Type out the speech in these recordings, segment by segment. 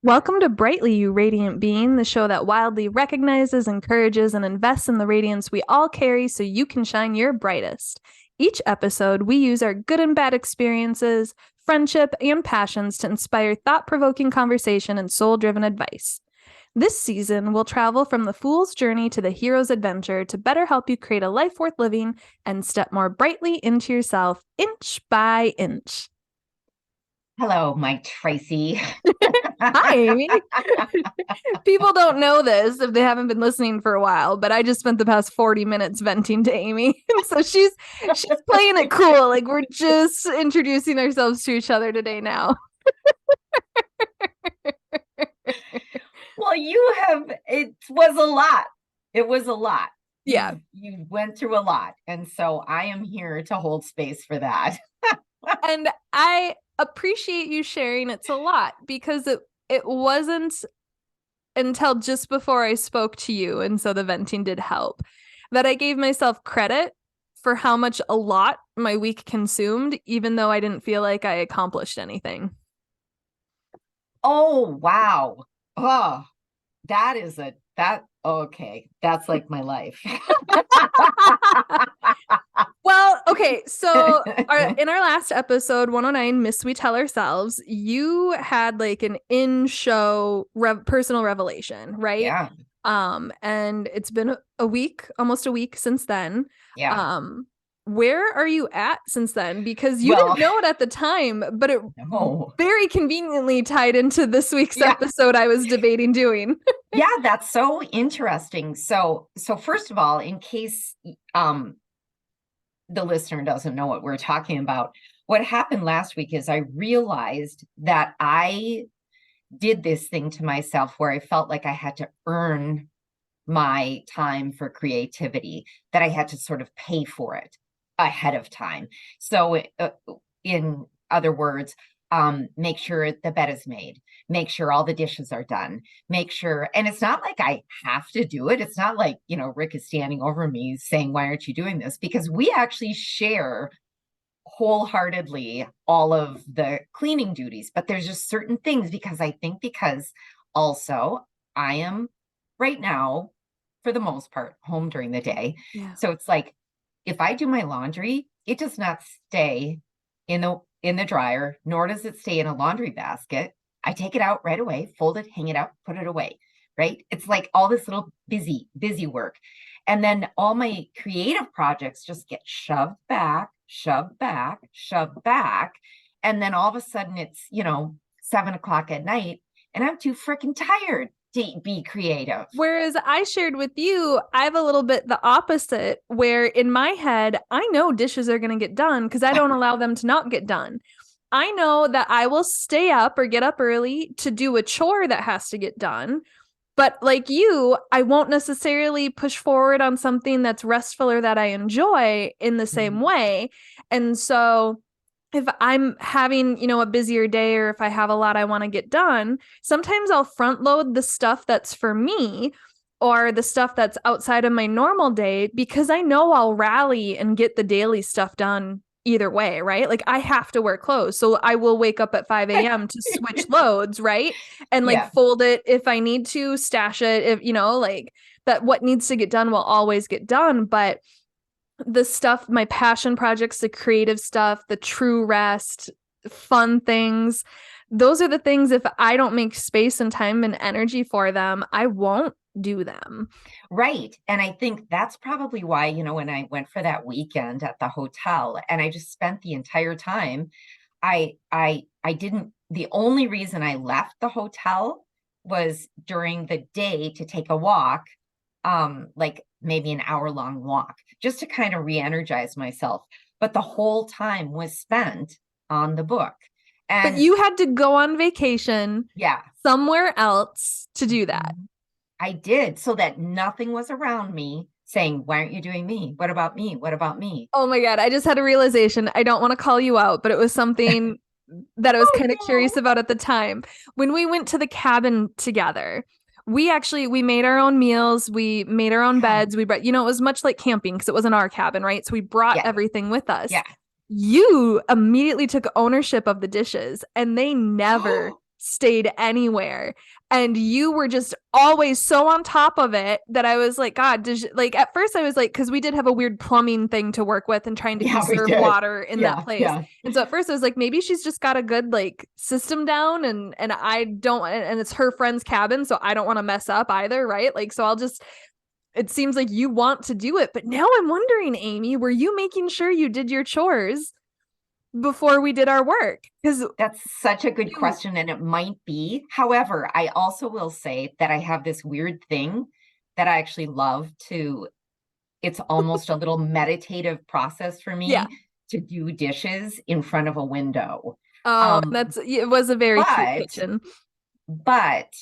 Welcome to Brightly, You Radiant Being, the show that wildly recognizes, encourages, and invests in the radiance we all carry so you can shine your brightest. Each episode, we use our good and bad experiences, friendship, and passions to inspire thought-provoking conversation and soul-driven advice. This season, we'll travel from the fool's journey to the hero's adventure to better help you create a life worth living and step more brightly into yourself, inch by inch. Hello, my Tracy. Hi, Amy. People don't know this if they haven't been listening for a while, but I just spent the past 40 minutes venting to Amy. So she's playing it cool. Like we're just introducing ourselves to each other today now. Well, it was a lot. It was a lot. Yeah. You went through a lot. And so I am here to hold space for that. And I appreciate you sharing it's a lot because it wasn't until just before I spoke to you, and so the venting did help, that I gave myself credit for how much a lot my week consumed, even though I didn't feel like I accomplished anything. Oh, wow. Oh, okay. That's like my life. Well, okay. So in our last episode, 109, Miss We Tell Ourselves, you had like an in-show personal revelation, right? Yeah. And it's been a week, almost a week since then. Yeah. Where are you at since then? Because you didn't know it at the time, but it very conveniently tied into this week's episode I was debating doing. Yeah, that's so interesting. So first of all, in case the listener doesn't know what we're talking about, what happened last week is I realized that I did this thing to myself where I felt like I had to earn my time for creativity, that I had to sort of pay for it ahead of time. So in other words, make sure the bed is made, make sure all the dishes are done, make sure, and it's not like I have to do it. It's not like, Rick is standing over me saying, why aren't you doing this? Because we actually share wholeheartedly all of the cleaning duties, but there's just certain things because also I am right now, for the most part, home during the day. Yeah. So it's like, if I do my laundry, it does not stay in the dryer, nor does it stay in a laundry basket. I take it out right away, fold it, hang it up, put it away, right? It's like all this little busy work. And then all my creative projects just get shoved back. And then all of a sudden it's, 7:00 at night and I'm too freaking tired to be creative. Whereas I shared with you, I have a little bit the opposite, where in my head, I know dishes are going to get done because I don't allow them to not get done. I know that I will stay up or get up early to do a chore that has to get done. But like you, I won't necessarily push forward on something that's restful or that I enjoy in the same way. And so if I'm having, a busier day or if I have a lot I want to get done, sometimes I'll front load the stuff that's for me or the stuff that's outside of my normal day because I know I'll rally and get the daily stuff done either way, right? Like I have to wear clothes. So I will wake up at 5 a.m. to switch loads, right? And fold it if I need to, stash it, if, that what needs to get done will always get done. But the stuff, my passion projects, the creative stuff, the true rest, fun things, those are the things, if I don't make space and time and energy for them, I won't do them. Right. And I think that's probably why, when I went for that weekend at the hotel and I just spent the entire time, I didn't, the only reason I left the hotel was during the day to take a walk, like maybe an hour-long walk, just to kind of re-energize myself. But the whole time was spent on the book. But you had to go on vacation somewhere else to do that. I did, so that nothing was around me saying, why aren't you doing me? What about me? What about me? Oh my God. I just had a realization. I don't want to call you out, but it was something that I was kind of curious about at the time. When we went to the cabin together, we made our own meals. We made our own beds. We brought, it was much like camping because it wasn't our cabin, right? So we brought everything with us. Yeah. You immediately took ownership of the dishes and they never stayed anywhere. And you were just always so on top of it that I was like, God, like at first I was like, because we did have a weird plumbing thing to work with and trying to Yeah, we conserve did. water in that Yeah, place. yeah. And so at first I was like, maybe she's just got a good like system down, and I don't, and it's her friend's cabin, so I don't want to mess up either, right? Like, so I'll just, it seems like you want to do it. But now I'm wondering, Amy, were you making sure you did your chores before we did our work? Because That's such a good question, and it might be. However, I also will say that I have this weird thing that I actually love to, it's almost a little meditative process for yeah. me to do dishes in front of a window. Oh, Um, it was a very cute but kitchen. but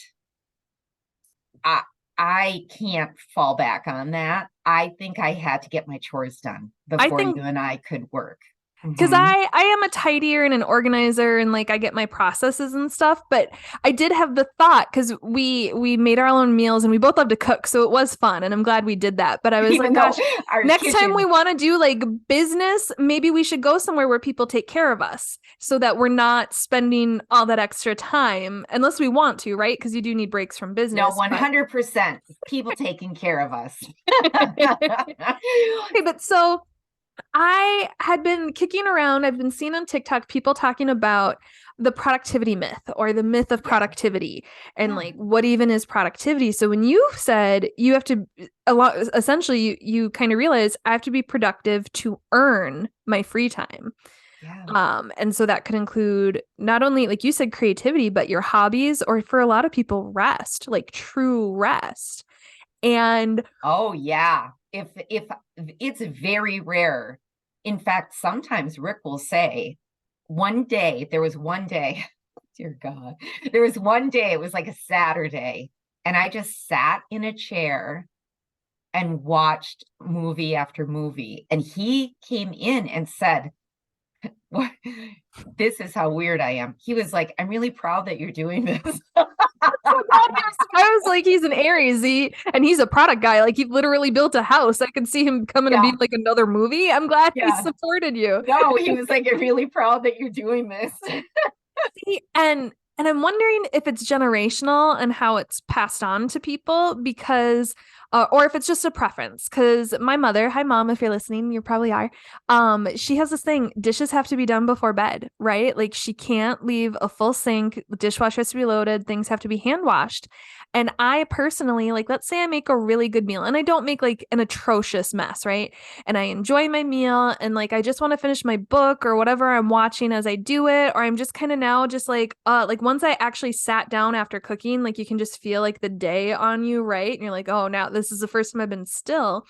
I I can't fall back on that. I think I had to get my chores done I before you think and I could work. because Mhm. I am a tidier and an organizer, and like I get my processes and stuff. But I did have the thought, because we made our own meals and we both love to cook, so it was fun, and I'm glad we did that. But I was like, Even though gosh, our next time we kitchen, want to do like business, maybe we should go somewhere where people take care of us, so that we're not spending all that extra time unless we want to, right? Because you do need breaks from no, business. But 100% people taking care of us. okay, but so I had been kicking around, I've been seeing on TikTok people talking about the productivity myth, or the myth of Yeah, productivity, and yeah, like what even is productivity. So when you said you have to, a lot, essentially you kind of realize I have to be productive to earn my free time. yeah. And so that could include not only, like you said, creativity, but your hobbies, or for a lot of people, rest, like true rest. And Oh, yeah. If it's very rare. In fact, sometimes Rick will say, one day, there was one day, dear God, there was one day, it was like a Saturday, and I just sat in a chair and watched movie after movie. And he came in and said, what? This is how weird I am. He was like, I'm really proud that you're doing this. I was like, he's an Aries, and he's a product guy. Like, he literally built a house. I could see him coming and Yeah, being like another movie. I'm glad he yeah. supported you. No, he was like, I'm really proud that you're doing this. See, and I'm wondering if it's generational and how it's passed on to people, because or if it's just a preference. Because my mother, hi mom, if you're listening, you probably are. She has this thing: dishes have to be done before bed, right? Like she can't leave a full sink. The dishwasher has to be loaded. Things have to be hand washed. And I personally, like, let's say I make a really good meal, and I don't make like an atrocious mess, right? And I enjoy my meal, and like I just want to finish my book or whatever I'm watching as I do it, or I'm just kind of now just like once I actually sat down after cooking, like you can just feel like the day on you, right? And you're like, oh, now this is the first time I've been still.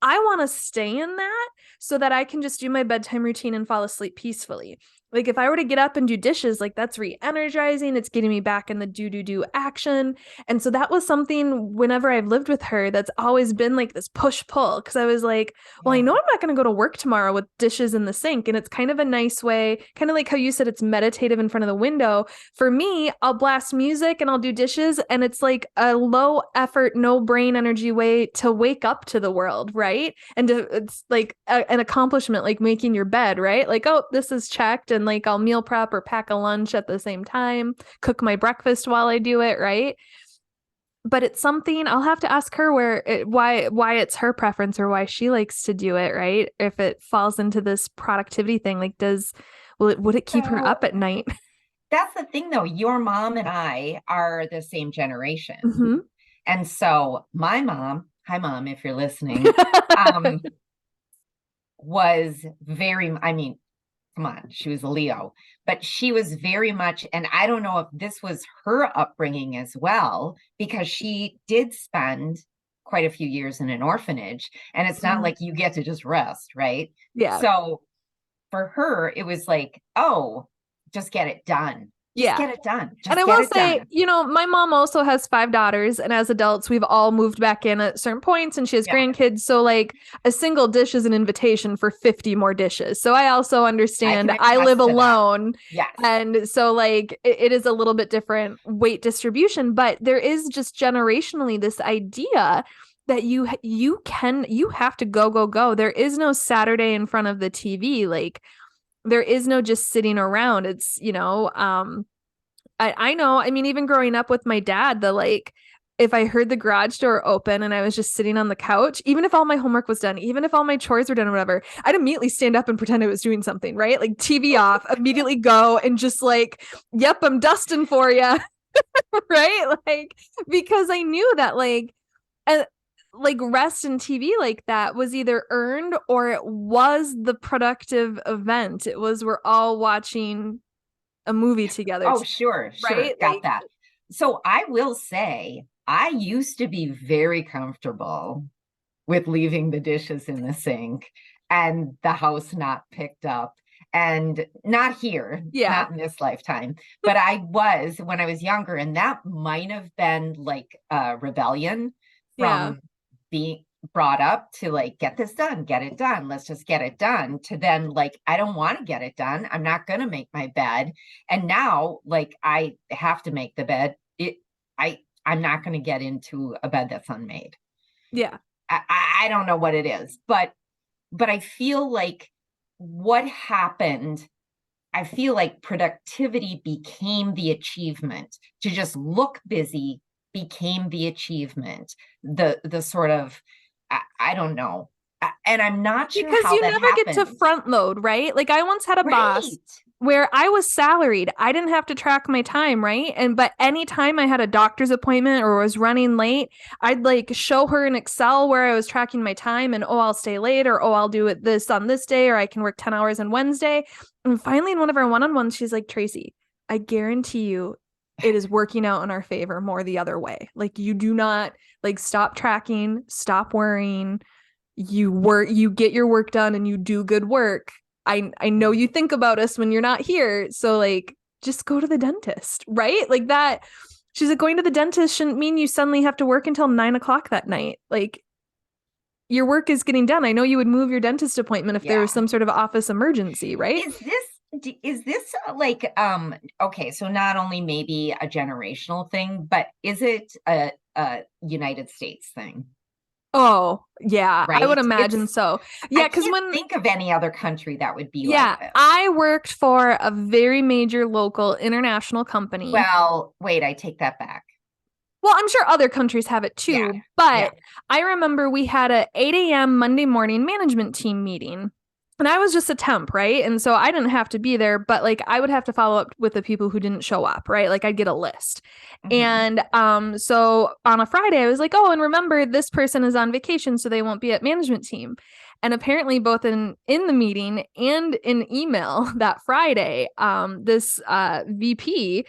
I want to stay in that so that I can just do my bedtime routine and fall asleep peacefully. Like if I were to get up and do dishes, like that's re-energizing. It's getting me back in the do action. And so that was something whenever I've lived with her that's always been like this push pull, because I was like, well, I Yeah. know I'm not going to go to work tomorrow with dishes in the sink. And it's kind of a nice way, kind of like how you said it's meditative in front of the window. For me, I'll blast music and I'll do dishes. And it's like a low effort, no brain energy way to wake up to the world, right? And it's like an accomplishment, like making your bed, right? Like, oh, this is checked. And like I'll meal prep or pack a lunch at the same time, cook my breakfast while I do it, right? But it's something I'll have to ask her why it's her preference, or why she likes to do it, right? If it falls into this productivity thing, like would it keep her So up at night? that's the thing, though. Your mom and I are the same generation. Mm-hmm. And so my mom, hi, mom, if you're listening, um, was very, I mean, come on, she was a Leo, but she was very much, and I don't know if this was her upbringing as well, because she did spend quite a few years in an orphanage, and it's not like you get to just rest, right? Yeah. So for her, it was like, oh, just get it done. Just Yeah. get it done. And Just I get will it say, done. my mom also has 5 daughters, and as adults, we've all moved back in at certain points, and she has Yeah, grandkids. So, like, a single dish is an invitation for 50 more dishes. So, I also I can understand I live attest to that. alone. Yes. And so, like, it is a little bit different weight distribution, but there is just generationally this idea that you have to go. There is no Saturday in front of the TV. Like, there is no just sitting around. It's, I know. I mean, even growing up with my dad, the like, if I heard the garage door open and I was just sitting on the couch, even if all my homework was done, even if all my chores were done or whatever, I'd immediately stand up and pretend I was doing something, right? Like TV off, immediately go and just like, yep, I'm dusting for you. Right? Like, because I knew that uh, like rest and TV like that was either earned or it was the productive event. It was we're all watching a movie together, Oh, sure, sure. right? Got Like, that. So I will say, I used to be very comfortable with leaving the dishes in the sink and the house not picked up. And not here, yeah, not in this lifetime, but I was when I was younger, and that might have been like a rebellion yeah, from being brought up to like, get this done, get it done, let's just get it done, to then like, I don't want to get it done. I'm not going to make my bed. And now, like, I have to make the bed. I'm not going to get into a bed that's unmade. yeah. I don't know what it is, but I feel like what happened, I feel like productivity became the achievement. To just look busy became the achievement. The sort of, I don't know. And I'm not sure Because how you that never get to happened. front load, right? Like I once had a boss Right. where I was salaried. I didn't have to track my time, right? And but anytime I had a doctor's appointment or was running late, I'd like show her in Excel where I was tracking my time and oh, I'll stay late or oh, I'll do it this on this day or I can work 10 hours on Wednesday. And finally in one of our one-on-ones, she's like, Tracy, I guarantee you it is working out in our favor more the other way. Like you do not like stop tracking, stop worrying, you work, you get your work done and you do good work. I know you think about us when you're not here, so like just go to the dentist, right? Like that. She's like, going to the dentist shouldn't mean you suddenly have to work until 9 o'clock that night. Like your work is getting done. I know you would move your dentist appointment if there was Yeah. some sort of office emergency, right? Is this like okay, so not only maybe a generational thing, but is it a United States thing? Oh, yeah, I would Right? imagine so. I Yeah, because can't when, think of any other country that would be like yeah, this. I worked for a very major local international company. Well, wait, I take that back. Well, I'm sure other countries have it Yeah, too, yeah. but I remember we had a 8 a.m. Monday morning management team meeting. And I was just a temp, right? And so I didn't have to be there, but like I would have to follow up with the people who didn't show up, right? Like I'd get a list. Hmm. And so on a Friday, I was like, oh, and remember this person is on vacation, so they won't be at management team. And apparently, both in the meeting and in email that Friday, this VP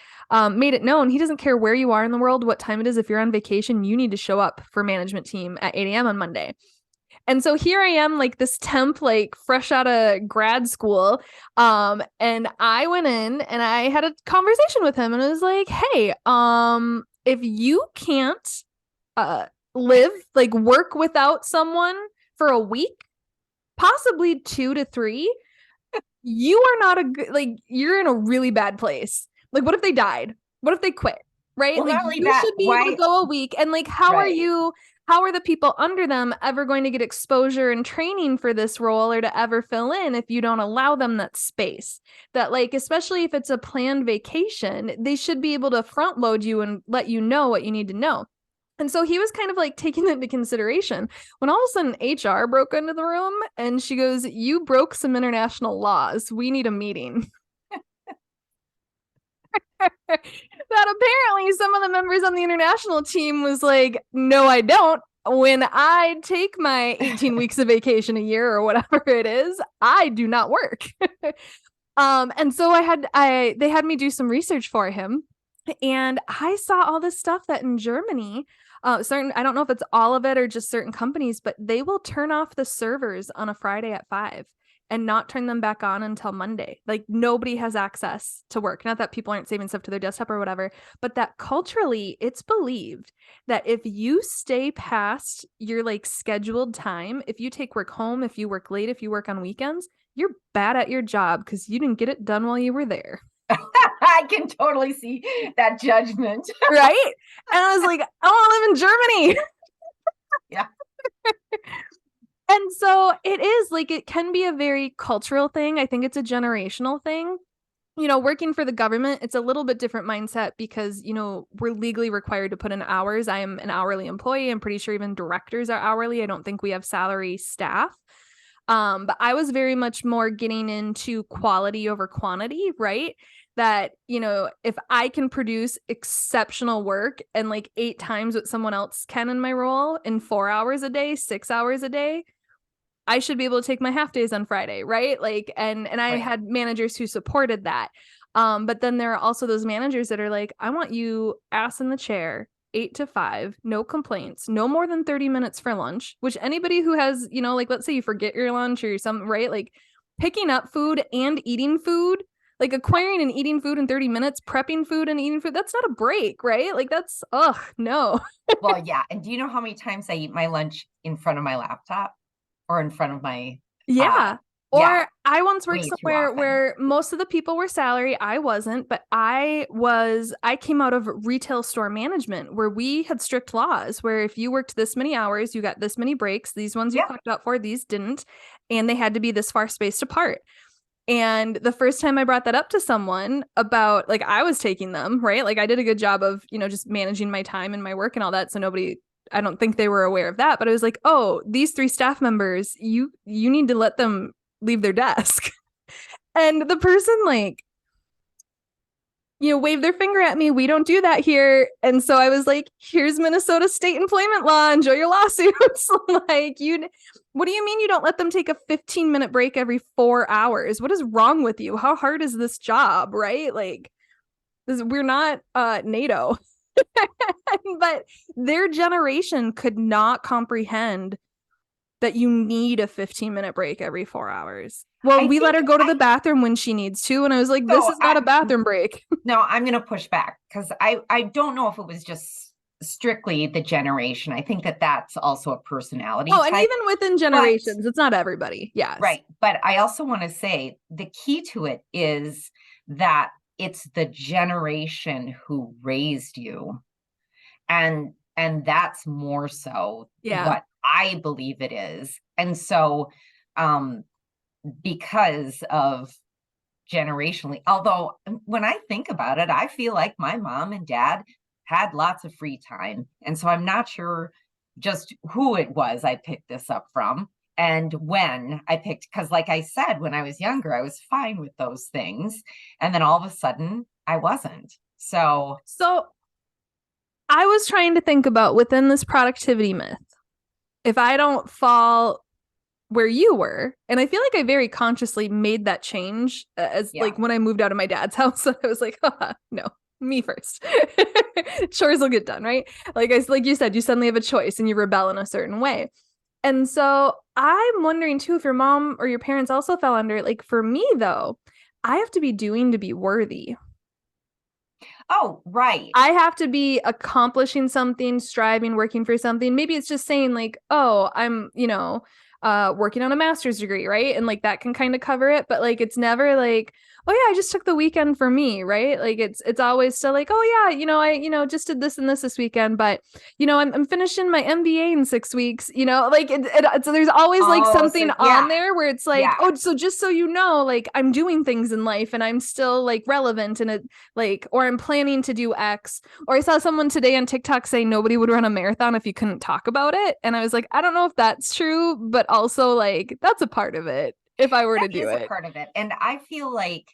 made it known he doesn't care where you are in the world, what time it is. If you're on vacation, you need to show up for management team at 8 a.m. on Monday. And so here I am, like this temp, like fresh out of grad school. And I went in and I had a conversation with him and I was like, hey, if you can't uh live, like work without someone for a week, possibly 2 to 3, you are not a good, like, you're in a really bad place. Like, what if they died? What if they quit? Right? Well, Like, not only you that, should be able to why? go a week. And, like, Right. how are the people under them ever going to get exposure and training for this role or to ever fill in if you don't allow them that space? That, like, especially if it's a planned vacation, they should be able to front load you and let you know what you need to know. And so he was kind of like taking that into consideration when all of a sudden HR broke into the room and she goes, you broke some international laws. We need a meeting. That apparently some of the members on the international team was like, no, I don't. When I take my 18 weeks of vacation a year or whatever it is, I do not work. And so they had me do some research for him. And I saw all this stuff that in Germany, I don't know if it's all of it or just certain companies, but they will turn off the servers on a Friday at 5 and not turn them back on until Monday. Like nobody has access to work. Not that people aren't saving stuff to their desktop or whatever, but that culturally it's believed that if you stay past your like scheduled time, if you take work home, if you work late, if you work on weekends, you're bad at your job because you didn't get it done while you were there. I can totally see that judgment. Right? And I was like, I want to live in Germany. Yeah. And so it is like, it can be a very cultural thing. I think it's a generational thing. working for the government, it's a little bit different mindset because, we're legally required to put in hours. I am an hourly employee. I'm pretty sure even directors are hourly. I don't think we have salary staff. But I was very much more getting into quality over quantity, right? That, if I can produce exceptional work and like 8 times what someone else can in my role in 4 hours a day, 6 hours a day, I should be able to take my half days on Friday, right? Like, and I Right. had managers who supported that. But then there are also those managers that are like, I want you ass in the chair, 8 to 5, no complaints, no more than 30 minutes for lunch, which anybody who has, like, let's say you forget your lunch or something, right? Like picking up food and eating food, like acquiring and eating food in 30 minutes, prepping food and eating food, that's not a break, right? Like that's, no. Well, yeah. And do you know how many times I eat my lunch in front of my laptop or in front of my, Yeah. yeah, Or I once worked way too somewhere often. where most of the people were salary. I wasn't, but I came out of retail store management where we had strict laws where if you worked this many hours, you got this many breaks. These ones you Yep. clocked out for, these didn't. And they had to be this far spaced apart. And the first time I brought that up to someone about like I was taking them, right? Like I did a good job of, just managing my time and my work and all that. So nobody, I don't think they were aware of that, but I was like, "Oh, these 3 staff members, you need to let them leave their desk." And the person like, waved their finger at me. We don't do that here. And so I was like, here's Minnesota state employment law. Enjoy your lawsuits. Like, what do you mean you don't let them take a 15-minute break every 4 hours? What is wrong with you? How hard is this job? Right? Like, we're not NATO. But their generation could not comprehend that you need a 15-minute break every 4 hours. Well, I we let think her go to the I, bathroom when she needs to. And I was like, this so is not a bathroom break. no, I'm going to push back because I don't know if it was just strictly the generation. I think that that's also a personality Oh, and type, even within but generations, it's not everybody. Yes. right. But I also want to say the key to it is that it's the generation who raised you. And that's more so Yeah. what I believe it is. And so um because of generationally, although when I think about it, I feel like my mom and dad had lots of free time. And so I'm not sure just who it was I picked this up from and when I picked, because like I said, when I was younger, I was fine with those things. And then all of a sudden, I wasn't. So, So I was trying to think about within this productivity myth, if I don't fall where you were, and I feel like I very consciously made that change as yeah. like when I moved out of my dad's house. I was like, no, me first. Chores will get done, right? Like you said, you suddenly have a choice and you rebel in a certain way. And so I'm wondering too if your mom or your parents also fell under it. Like for me though, I have to be doing to be worthy. Oh, right. I have to be accomplishing something, striving, working for something. Maybe it's just saying like, oh, I'm, working on a master's degree, right? And like that can kind of cover it, but like it's never like, oh yeah, I just took the weekend for me, right? Like it's always still like, oh yeah, I just did this and this weekend, but I'm finishing my MBA in 6 weeks, like so there's always like Oh, something so on yeah, there where it's like, yeah. oh, so just so you know, like I'm doing things in life and I'm still like relevant and it like, or I'm planning to do X. Or I saw someone today on TikTok say nobody would run a marathon if you couldn't talk about it. And I was like, I don't know if that's true, but also like that's a part of it if I were That to do is a it. part of it. And I feel like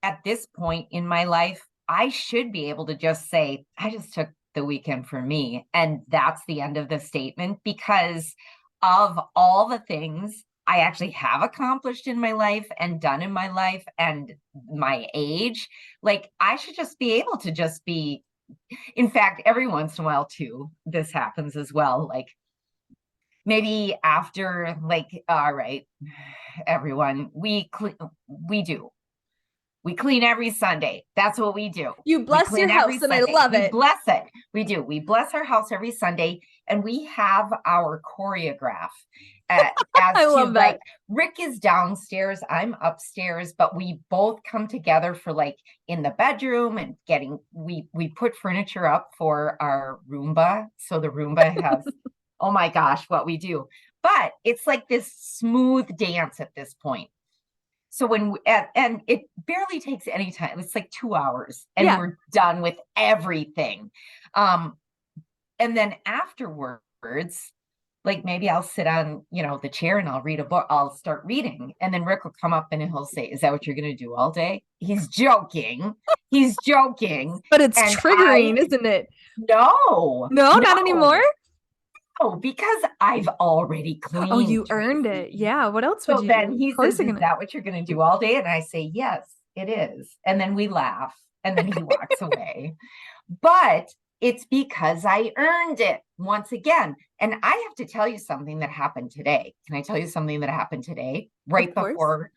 at this point in my life, I should be able to just say, I just took the weekend for me. And that's the end of the statement because of all the things I actually have accomplished in my life and done in my life and my age. Like, I should just be able to just be, in fact, every once in a while, too, this happens as well. Like, maybe after, like, all right, everyone, we do we clean every Sunday. That's what we do. You We bless your clean every house, and I Sunday. love We it. bless it. We do. We bless our house every Sunday, and we have our choreograph I as to love like that. Rick is downstairs, I'm upstairs, but we both come together for like in the bedroom and we put furniture up for our Roomba. So the Roomba has, oh my gosh, what we do. But it's like this smooth dance at this point. So and it barely takes any time. It's like 2 hours and Yeah. we're done with everything. Um, and then afterwards, like maybe I'll sit on, the chair and I'll read a book. I'll start reading. And then Rick will come up and he'll say, "Is that what you're going to do all day?" He's joking. He's joking. But it's And triggering, isn't it? no, No, not anymore. no, no, because I've already Oh, cleaned, you earned it. Tracy. Yeah. What else would So you do? then Of he course says, you're "Is gonna. that what you're going to do all day?" And I say, "Yes, it is." And then we laugh and then he walks away. But it's because I earned it once again. And I have to tell you something that happened today. Can I tell you something that happened today? Of course.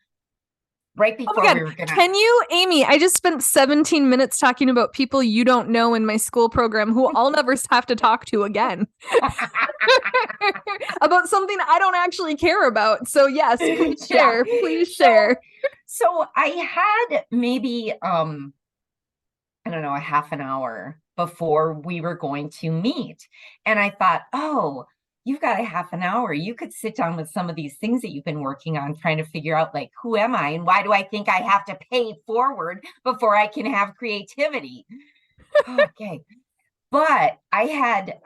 Right Oh my before we God. were gonna Can you, Amy? I just spent 17 minutes talking about people you don't know in my school program who I'll never have to talk to again about something I don't actually care about. So, yes, please yeah. share. Please So share. so I had maybe I don't know, a half an hour before we were going to meet. And I thought, "Oh, you've got a half an hour. You could sit down with some of these things that you've been working on, trying to figure out, like, who am I and why do I think I have to pay forward before I can have creativity?" Okay. But I had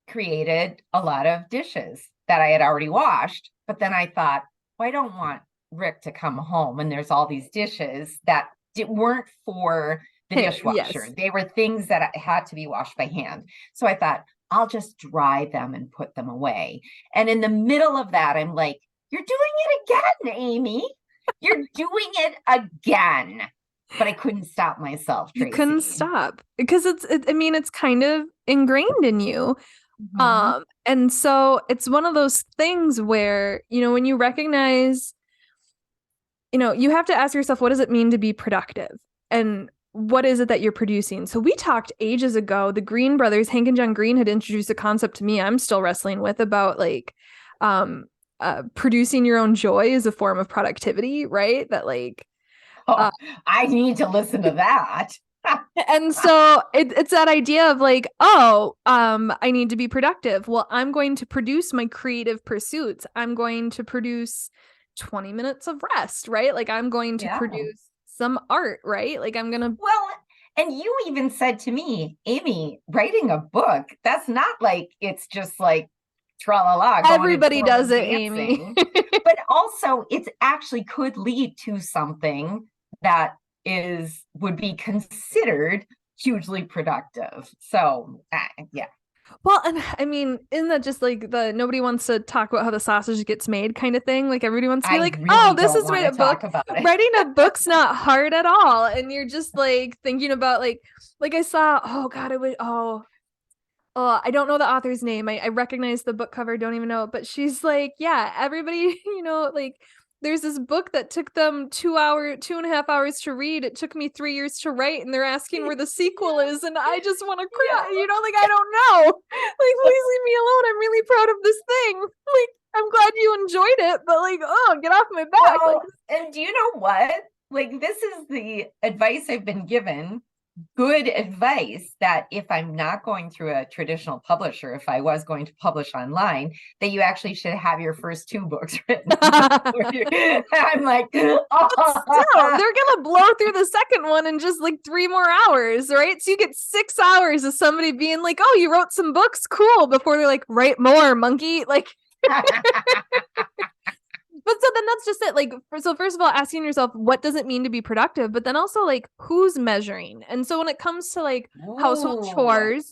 created a lot of dishes that I had already washed. But then I thought, well, I don't want Rick to come home and there's all these dishes that weren't for the dishwasher. Yes. They were things that had to be washed by hand. So I thought, I'll just dry them and put them away. And in the middle of that, I'm like, "You're doing it again, Amy. You're doing it again." But I couldn't stop myself, You couldn't Tracy. stop because I mean, it's kind of ingrained in you. Mhm. And so it's one of those things where, when you recognize, you have to ask yourself, what does it mean to be productive? And what is it that you're producing? So we talked ages ago, the Green brothers, Hank and John Green had introduced a concept to me I'm still wrestling with about like um producing your own joy is a form of productivity, right? That like Oh, I need to listen to that. and so it's that idea of like, oh, I need to be productive. Well, I'm going to produce my creative pursuits. I'm going to produce 20 minutes of rest, right? Like I'm going to Yeah. produce some art, right? Like I'm gonna Well, and you even said to me, "Amy, writing a book, that's not like it's just like tra la la going to everybody tour does and it, Amy. dancing, but also it actually could lead to something that would be considered hugely productive." So, yeah, Well, and I mean, isn't that just like the nobody wants to talk about how the sausage gets made kind of thing? Like everybody wants to be I like, oh, really this don't is want my to book. talk about it. Writing a book's not hard at all. And you're just like thinking about like I saw, oh God, I don't know the author's name. I recognize the book cover, don't even know it, but she's like, yeah, everybody, like there's this book that took them 2.5 hours to read. It took me 3 years to write, and they're asking where the sequel is, and I just want to Yeah. cry. Like I don't know. Like, please leave me alone. I'm really proud of this thing. Like, I'm glad you enjoyed it, but like, oh, get off my back. Like, Well, and do you know what? Like, this is the advice I've been given. Good advice that if I'm not going through a traditional publisher, if I was going to publish online, that you actually should have your first two books written. I'm like, still, oh. they're gonna blow through the second one in just like 3 more hours, right? So you get 6 hours of somebody being like, "Oh, you wrote some books, cool," before they're like, "Write more, monkey." Like, but so then that's just it. Like, so first of all, asking yourself, what does it mean to be productive? But then also, like, who's measuring? And so when it comes to like household Ooh, chores,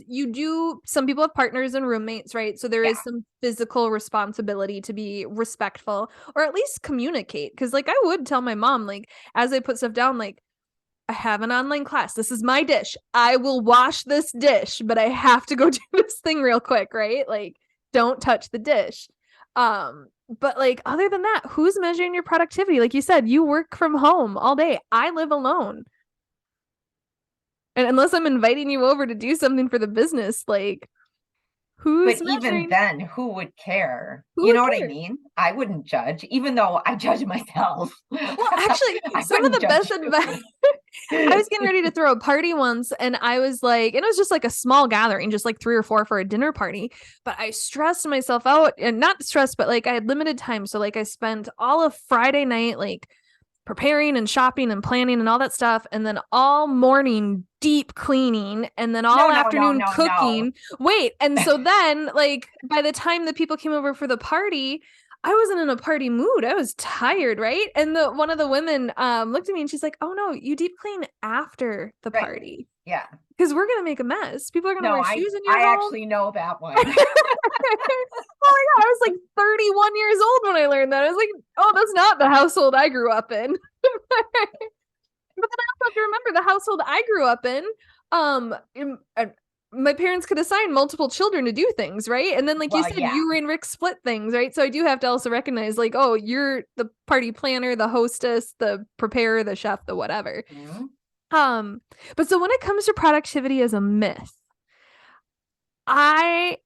some people have partners and roommates, right? So there yeah. is some physical responsibility to be respectful or at least communicate. Cause like I would tell my mom, like, as I put stuff down, like, I have an online class. This is my dish. I will wash this dish, but I have to go do this thing real quick, right? Like, don't touch the dish. But like other than that, who's measuring your productivity? Like you said, you work from home all day. I live alone. And unless I'm inviting you over to do something for the business, like But who's even measuring? then, who would care? Who You would know what I care? mean? I wouldn't judge, even though I judge myself. Well, actually, I some of wouldn't the best judge advice you. I was getting ready to throw a party once, and I was like, and it was just like a small gathering, just like 3 or 4 for a dinner party. But I stressed myself out, and not stressed, but like I had limited time. So like I spent all of Friday night like preparing and shopping and planning and all that stuff, and then all morning deep cleaning, and then all afternoon cooking. Wait, and so then like by the time the people came over for the party, I wasn't in a party mood. I was tired, right? And one of the women looked at me and she's like, "Oh no, you deep clean after the party." Yeah. Because we're gonna make a mess. People are gonna wear shoes in your home. I actually know that one. Oh my God, I was like 31 years old when I learned that. I was like, oh, that's not the household I grew up in. But then I also have to remember the household I grew up in. My parents could assign multiple children to do things, right? And then, like you said, you and Rick split things, right? So I do have to also recognize, like, oh, you're the party planner, the hostess, the preparer, the chef, the whatever. Mm-hmm. But so when it comes to productivity as a myth,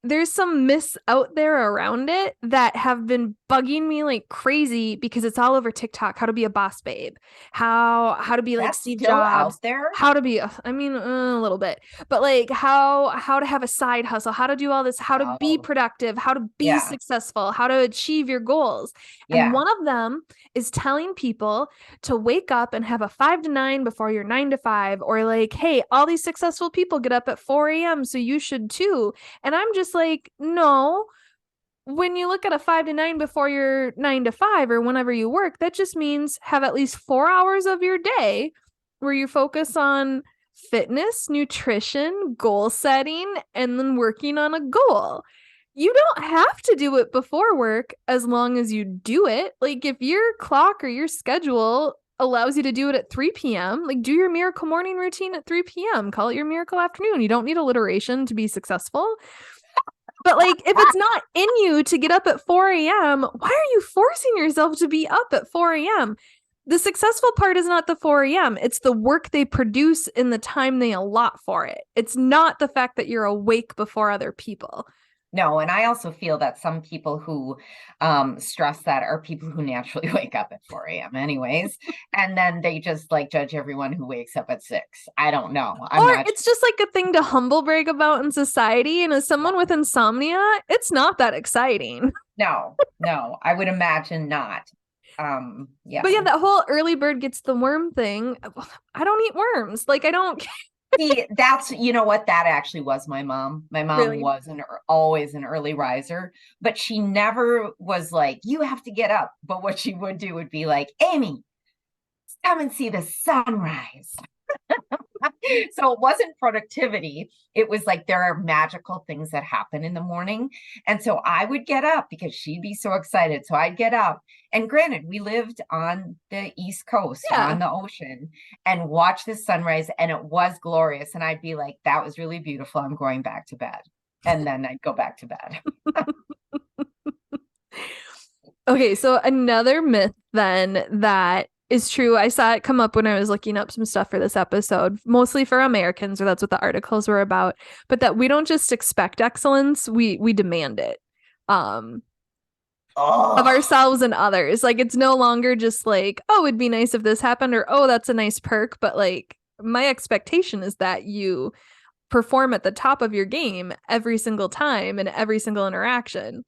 there's some myths out there around it that have been bugging me like crazy because it's all over TikTok. How to be a boss babe, how to be like Steve Jobs, out there. How to be, a little bit, but like how to have a side hustle, how to do all this, how to be productive, how to be successful, how to achieve your goals. And one of them is telling people to wake up and have a 5 to 9 before your 9 to 5, or like, hey, all these successful people get up at 4 a.m. so you should too. And I'm just like, no, when you look at a 5 to 9 before your 9 to 5 or whenever you work, that just means have at least 4 hours of your day where you focus on fitness, nutrition, goal setting, and then working on a goal. You don't have to do it before work as long as you do it. Like if your clock or your schedule allows you to do it at 3 p.m., like do your miracle morning routine at 3 p.m. Call it your miracle afternoon. You don't need alliteration to be successful. But like if it's not in you to get up at 4 a.m., why are you forcing yourself to be up at 4 a.m.? The successful part is not the 4 a.m. It's the work they produce in the time they allot for it. It's not the fact that you're awake before other people. No, and I also feel that some people who stress that are people who naturally wake up at 4 a.m. anyways, and then they just like judge everyone who wakes up at 6. I don't know. It's just like a thing to humble brag about in society. And as someone with insomnia, it's not that exciting. No, I would imagine not. But yeah, that whole early bird gets the worm thing. I don't eat worms. Like I don't. See, that's, you know what, that actually was my mom. My mom really? Was always an early riser, but she never was like, you have to get up. But what she would do would be like, Amy, come and see the sunrise. So it wasn't productivity. It was like there are magical things that happen in the morning. And so I would get up because she'd be so excited. So I'd get up. And granted, we lived on the East Coast, on the ocean, and watch the sunrise. And it was glorious. And I'd be like, that was really beautiful. I'm going back to bed. And then I'd go back to bed. Okay, so another myth then that is true. I saw it come up when I was looking up some stuff for this episode, mostly for Americans, or that's what the articles were about, but that we don't just expect excellence, we demand it of ourselves and others. Like it's no longer just like, oh, it'd be nice if this happened, or oh, that's a nice perk, but like my expectation is that you perform at the top of your game every single time and every single interaction.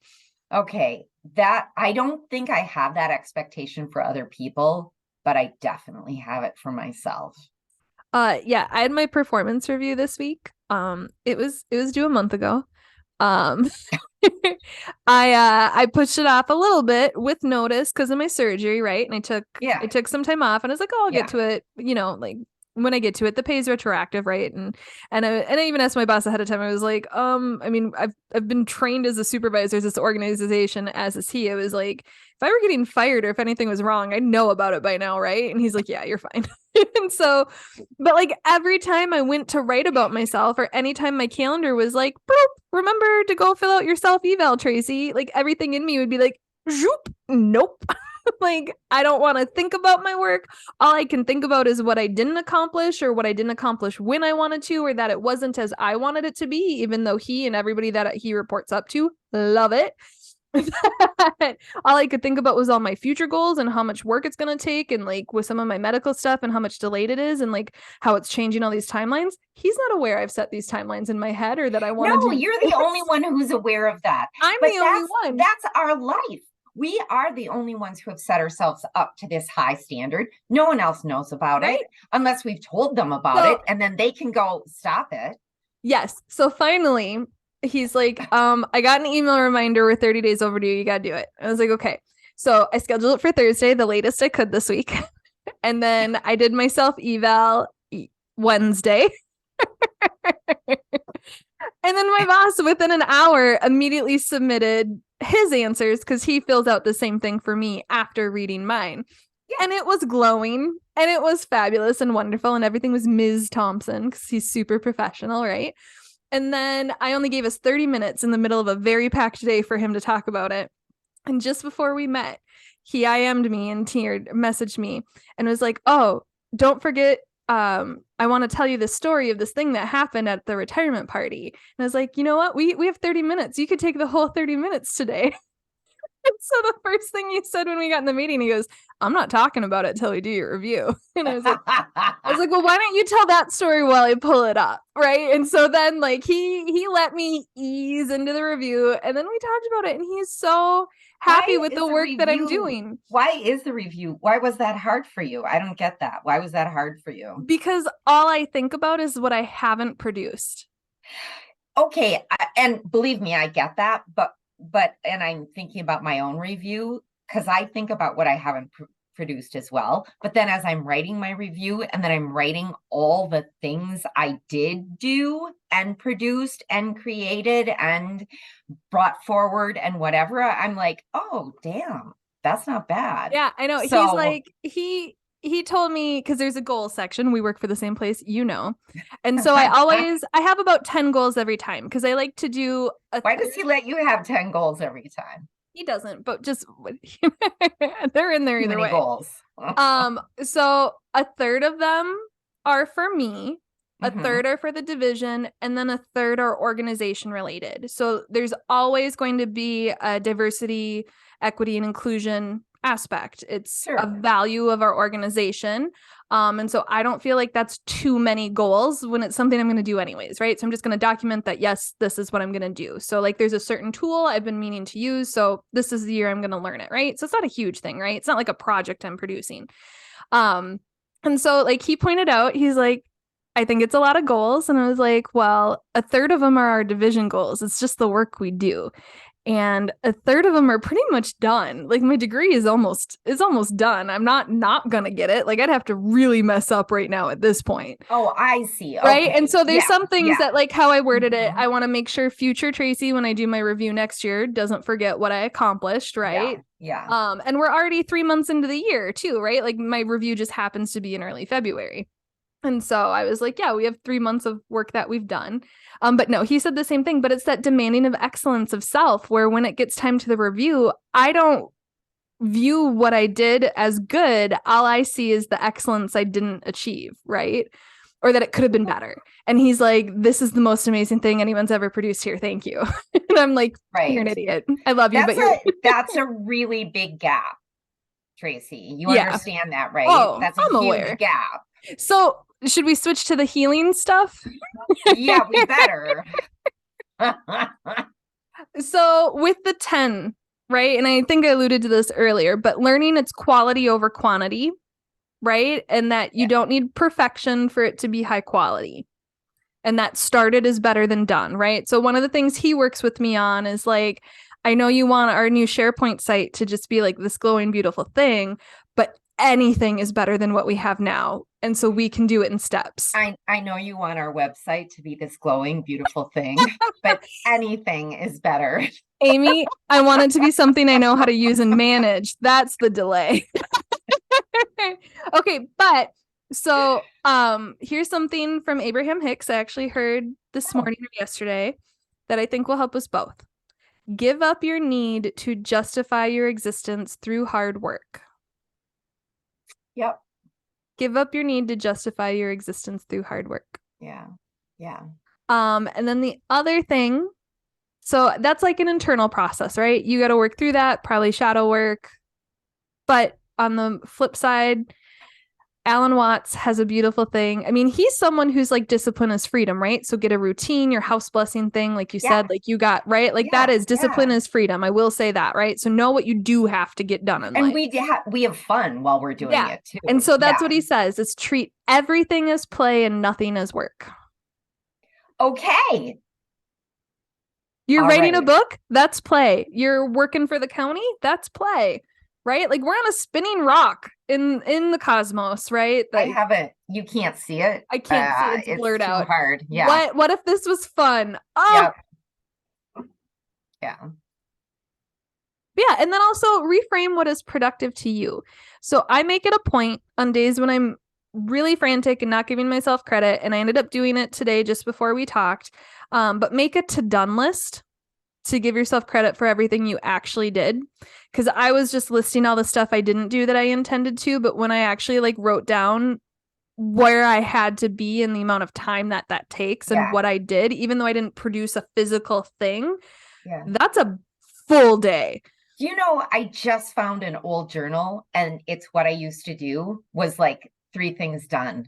Okay, that I don't think I have that expectation for other people, but I definitely have it for myself. Yeah, I had my performance review this week. It was due a month ago. I pushed it off a little bit with notice because of my surgery, right? And I took some time off, and I was like, oh, I'll get to it, like when I get to it. The pay is retroactive, right? And I even asked my boss ahead of time. I was like, I mean, I've been trained as a supervisor at this organization, as is he. I was like, if I were getting fired or if anything was wrong, I'd know about it by now, right? And he's like, yeah, you're fine. And so, but like every time I went to write about myself, or anytime my calendar was like, boop, remember to go fill out your self-eval, Tracy, like everything in me would be like, zoop, nope. Like, I don't want to think about my work. All I can think about is what I didn't accomplish, or what I didn't accomplish when I wanted to, or that it wasn't as I wanted it to be, even though he and everybody that he reports up to love it. All I could think about was all my future goals and how much work it's going to take, and like with some of my medical stuff and how much delayed it is, and like how it's changing all these timelines. He's not aware I've set these timelines in my head or that I want to No, do you're this. the only one who's aware of that. I'm But the only one. that's our life. We are the only ones who have set ourselves up to this high standard. No one else knows about Right? it unless we've told them about it, and then they can go stop it. Yes. So finally, he's like, I got an email reminder, we're 30 days overdue. You got to do it. I was like, okay. So I scheduled it for Thursday, the latest I could this week. And then I did my self eval Wednesday. And then my boss, within an hour, immediately submitted his answers because he fills out the same thing for me after reading mine. Yeah. And it was glowing and it was fabulous and wonderful. And everything was Ms. Thompson because he's super professional, right? And then I only gave us 30 minutes in the middle of a very packed day for him to talk about it. And just before we met, he IM'd me and messaged me and was like, oh, don't forget, I want to tell you the story of this thing that happened at the retirement party. And I was like, you know what? We have 30 minutes. You could take the whole 30 minutes today. And so the first thing he said when we got in the meeting, he goes, I'm not talking about it till we do your review. And I was like, well, why don't you tell that story while I pull it up? Right. And so then like he let me ease into the review and then we talked about it and he's so happy with the work that I'm doing. Why is the review? Why was that hard for you? I don't get that. Why was that hard for you? Because all I think about is what I haven't produced. Okay. And believe me, I get that. And I'm thinking about my own review because I think about what I haven't produced as well. But then as I'm writing my review and then I'm writing all the things I did do and produced and created and brought forward and whatever, I'm like, oh, damn, that's not bad. Yeah, I know. So, he's like, he told me, because there's a goal section. We work for the same place, you know. And so I have about 10 goals every time because I like to do Why does he let you have 10 goals every time? He doesn't, but just they're in there either way. Goals. So a third of them are for me, a third are for the division, and then a third are organization related. So there's always going to be a diversity, equity, and inclusion aspect. It's a value of our organization. And so I don't feel like that's too many goals when it's something I'm going to do anyways, right? So I'm just going to document that, yes, this is what I'm going to do. So like there's a certain tool I've been meaning to use. So this is the year I'm going to learn it, right? So it's not a huge thing, right? It's not like a project I'm producing. And so like he pointed out, he's like, I think it's a lot of goals. And I was like, well, a third of them are our division goals. It's just the work we do. And a third of them are pretty much done. Like my degree is almost done. I'm not gonna get it. Like I'd have to really mess up right now at this point. Oh, I see. Okay. Right. And so there's some things that like how I worded it, I want to make sure future Tracy, when I do my review next year, doesn't forget what I accomplished. Right. Yeah. And we're already 3 months into the year too, right? Like my review just happens to be in early February. And so I was like, yeah, we have 3 months of work that we've done. But no, he said the same thing, but it's that demanding of excellence of self, where when it gets time to the review, I don't view what I did as good. All I see is the excellence I didn't achieve, right? Or that it could have been better. And he's like, this is the most amazing thing anyone's ever produced here. Thank you. And I'm like, you're an idiot. I love you, that's a really big gap, Tracy. You understand that, right? Oh, that's a huge gap. So should we switch to the healing stuff? Yeah, we better. So with the 10, right? And I think I alluded to this earlier, but learning it's quality over quantity, right? And that you don't need perfection for it to be high quality. And that started is better than done, right? So one of the things he works with me on is like, I know you want our new SharePoint site to just be like this glowing, beautiful thing, but anything is better than what we have now. And so we can do it in steps. I know you want our website to be this glowing, beautiful thing, but anything is better. Amy, I want it to be something I know how to use and manage. That's the delay. Okay, but so here's something from Abraham Hicks I actually heard this morning or yesterday that I think will help us both. Give up your need to justify your existence through hard work. Yep. Give up your need to justify your existence through hard work. Yeah. And then the other thing So that's like an internal process, right? You got to work through that, probably shadow work. But on the flip side, Alan Watts has a beautiful thing. I mean, he's someone who's like discipline is freedom, right? So get a routine, your house blessing thing, like you Yeah, said, like you got, right? Like that yeah, is discipline yeah. is freedom. I will say that, right? So know what you do have to get done in And life. we have fun while we're doing Yeah. it And too. so that's Yeah. what he says is treat everything as play and nothing as work. Okay. You're All writing a right. book, that's play. You're working for the county, that's play. Right? Like we're on a spinning rock in the cosmos, right? I Like haven't, you can't see it. I can't see it, it's It's blurred too out. hard. Yeah. What if this was fun? Oh, Yep. Yeah. yeah. And then also reframe what is productive to you. So I make it a point on days when I'm really frantic and not giving myself credit. And I ended up doing it today just before we talked. But make a to done list to give yourself credit for everything you actually did. Cause I was just listing all the stuff I didn't do that I intended to. But when I actually like wrote down where I had to be and the amount of time that that takes and Yeah. what I did, even though I didn't produce a physical thing, Yeah. that's a full day. You know, I just found an old journal and it's what I used to do was like 3 things done.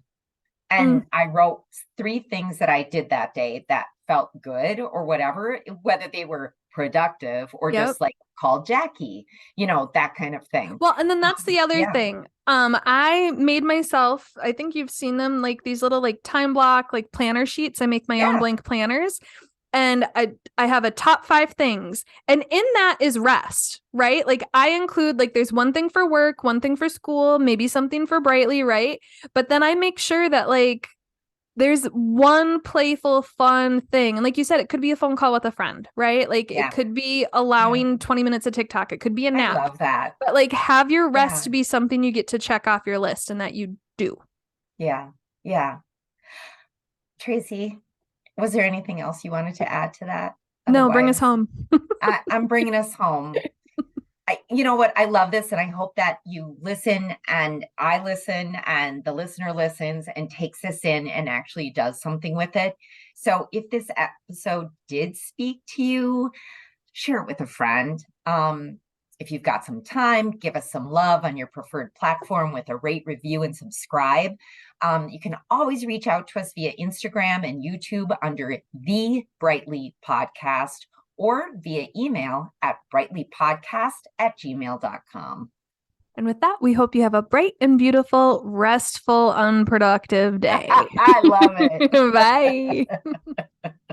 Mm, And I wrote 3 things that I did that day that felt good or whatever, whether they were productive or yep. just like call Jackie, that kind of thing. Well, and then that's the other Yeah. thing. I made myself, I think you've seen them like these little like time block like planner sheets. I make my own Yeah. blank planners and I have a top 5 things. And in that is rest, right? Like I include like there's one thing for work, one thing for school, maybe something for Brightly, right? But then I make sure that like there's one playful, fun thing. And like you said, it could be a phone call with a friend, right? Like it Yeah. could be Yeah. allowing 20 minutes of TikTok. It could be a I nap. love that. But like have your Yeah. rest be something you get to check off your list and that you do. Yeah. Yeah. Tracy, was there anything else you wanted to add to that? No, bring us Otherwise, home. I'm bringing us home. You know what? I love this, and I hope that you listen, and I listen, and the listener listens and takes this in and actually does something with it. So, if this episode did speak to you, share it with a friend. If you've got some time, give us some love on your preferred platform with a rate, review, and subscribe. You can always reach out to us via Instagram and YouTube under The Brightly Podcast or via email at brightlypodcast@gmail.com. And with that, we hope you have a bright and beautiful, restful, unproductive day. I love it. Bye.